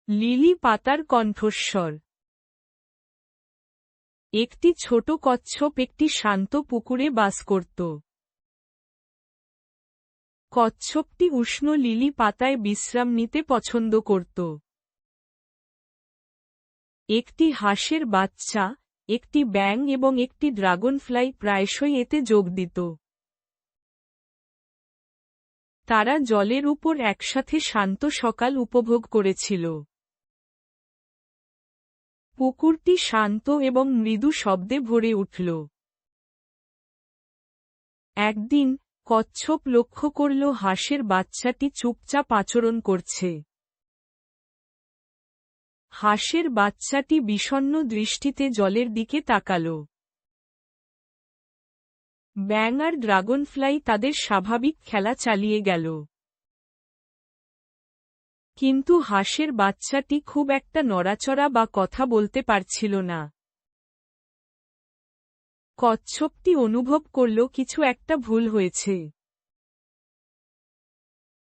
Lily পাতার কণ্ঠস্বর। একটি ছোট কচ্ছপ একটি শান্ত পুকুরে বাস করত। কচ্ছপটি উষ্ণ লিলি পাতায় বিশ্রাম নিতে পছন্দ করত। একটি হাঁসের বাচ্চা, একটি ব্যাঙ এবং একটি ড্রাগনফ্লাই প্রায়শই এতে যোগ দিত। তারা জলের উপর একসাথে শান্ত সকাল উপভোগ করেছিল। পুকুরটি শান্ত এবং মৃদু শব্দে ভরে উঠল। একদিন, কচ্ছপ লক্ষ্য করল হাঁসের বাচ্চাটি চুপচাপ আচরণ করছে। হাঁসের বাচ্চাটি বিষণ্ণ দৃষ্টিতে জলের দিকে তাকাল। ব্যাঙ আর ড্রাগনফ্লাই তাদের স্বাভাবিক খেলা চালিয়ে গেল। কিন্তু হাঁসের বাচ্চাটি খুব একটা নড়াচড়া বা কথা বলতে পারছিল না। কচ্ছপটি অনুভব করল কিছু একটা ভুল হয়েছে।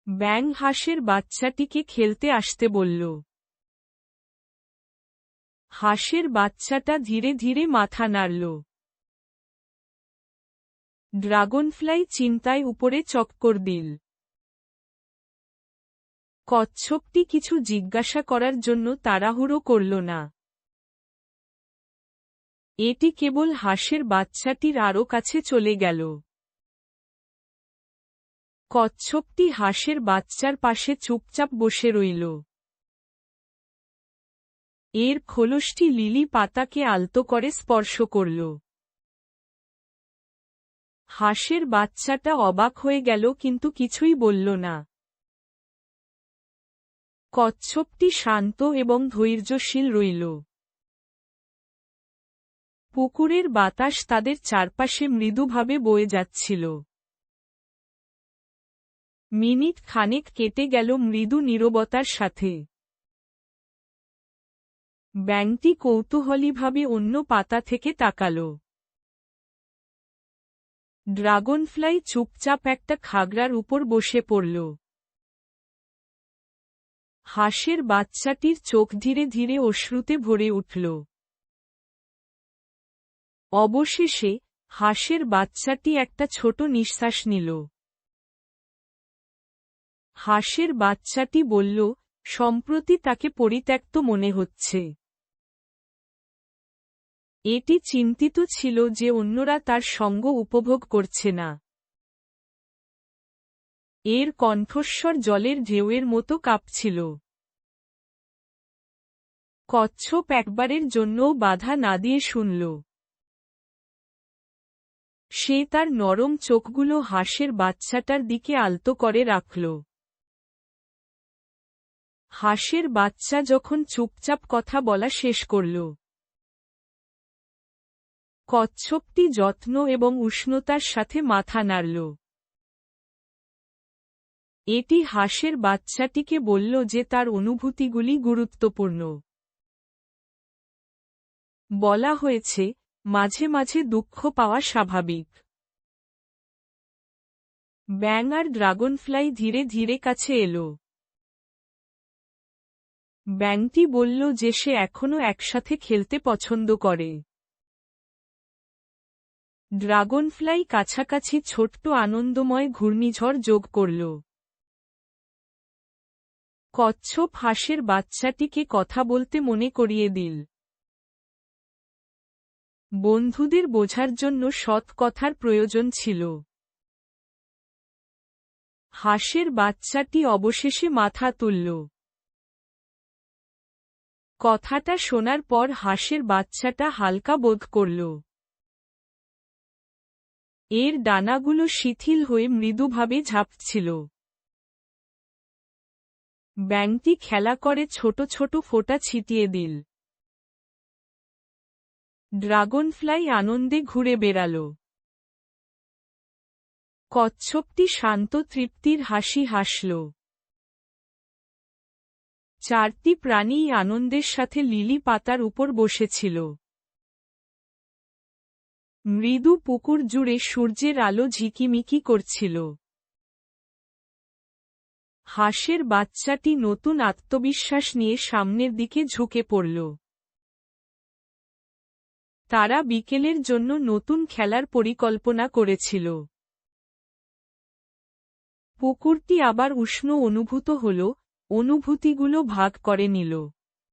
ব্যাঙ হাঁসের বাচ্চাটিকে খেলতে আসতে বলল। হাঁসের বাচ্চাটা ধীরে ধীরে মাথা নাড়ল। ড্রাগনফ্লাই চিন্তায় উপরে চক্কর দিল। কচ্ছপটি কিছু জিজ্ঞাসা করার জন্য তাড়াহুড়ো করল না। এটি কেবল হাঁসের বাচ্চাটির আরও কাছে চলে গেল। কচ্ছপটি হাঁসের বাচ্চার পাশে চুপচাপ বসে রইল। এর খোলসটি লিলি পাতাকে আলতো করে স্পর্শ করল। হাঁসের বাচ্চাটা অবাক হয়ে গেল কিন্তু কিছুই বলল না। কচ্ছপটি শান্ত এবং ধৈর্যশীল রইল। পুকুরের বাতাস তাদের চারপাশে মৃদুভাবে বয়ে যাচ্ছিল। মিনিট খানেক কেটে গেল মৃদু নীরবতার সাথে। ব্যাঙটি কৌতূহলীভাবে অন্য পাতা থেকে তাকাল। ড্রাগনফ্লাই চুপচাপ একটা খাগড়ার উপর বসে পড়ল। হাঁসের বাচ্চাটির চোখ ধীরে ধীরে অশ্রুতে ভরে উঠল। অবশেষে, হাঁসের বাচ্চাটি একটা ছোট নিঃশ্বাস নিল। হাঁসের বাচ্চাটি বলল, সম্প্রতি তাকে পরিত্যক্ত মনে হচ্ছে। এটি চিন্তিত ছিল যে অন্যরা তার সঙ্গ উপভোগ করছে না। এর কণ্ঠস্বর জলের ঢেউয়ের মতো কাঁপছিল। কচ্ছপ একবারের জন্যও বাধা না দিয়ে শুনল। সে তার নরম চোখগুলো হাঁসের বাচ্চাটার দিকে আলতো করে রাখল। হাঁসের বাচ্চা যখন চুপচাপ কথা বলা শেষ করল, কচ্ছপটি যত্ন এবং উষ্ণতার সাথে মাথা নাড়ল। এটি হাঁসের বাচ্চাটিকে বলল যে তার অনুভূতিগুলি গুরুত্বপূর্ণ। বলা হয়েছে, মাঝে মাঝে দুঃখ পাওয়া স্বাভাবিক। ব্যাঙ আর ড্রাগনফ্লাই ধীরে ধীরে কাছে এলো। ব্যাঙটি বলল যে সে এখনও একসাথে খেলতে পছন্দ করে। ড্রাগনফ্লাই কাছাকাছি ছোট্ট আনন্দময় ঘূর্ণিঝড় যোগ করল। কচ্ছপ হাঁসের বাচ্চাটিকে কথা বলতে মনে করিয়ে দিল। বন্ধুদের বোঝার জন্য সৎ কথার প্রয়োজন ছিল। হাঁসের বাচ্চাটি অবশেষে মাথা তুলল। কথাটা শোনার পর হাঁসের বাচ্চাটা হালকা বোধ করল। এর ডানাগুলো শিথিল হয়ে মৃদুভাবে ঝাঁপছিল। ব্যাঙটি খেলা করে ছোট ছোট ফোঁটা ছিটিয়ে দিল। ড্রাগনফ্লাই আনন্দে ঘুরে বেড়াল। কচ্ছপটি শান্ত তৃপ্তির হাসি হাসল। চারটি প্রাণীই আনন্দের সাথে লিলি পাতার উপর বসেছিল। মৃদু পুকুর জুড়ে সূর্যের আলো ঝিকিমিকি করছিল। হাঁসের বাচ্চাটি নতুন আত্মবিশ্বাস নিয়ে সামনের দিকে ঝুঁকে পড়ল। তারা বিকেলের জন্য নতুন খেলার পরিকল্পনা করেছিল। পুকুরটি আবার উষ্ণ অনুভূত হল, অনুভূতিগুলো ভাগ করে নিল।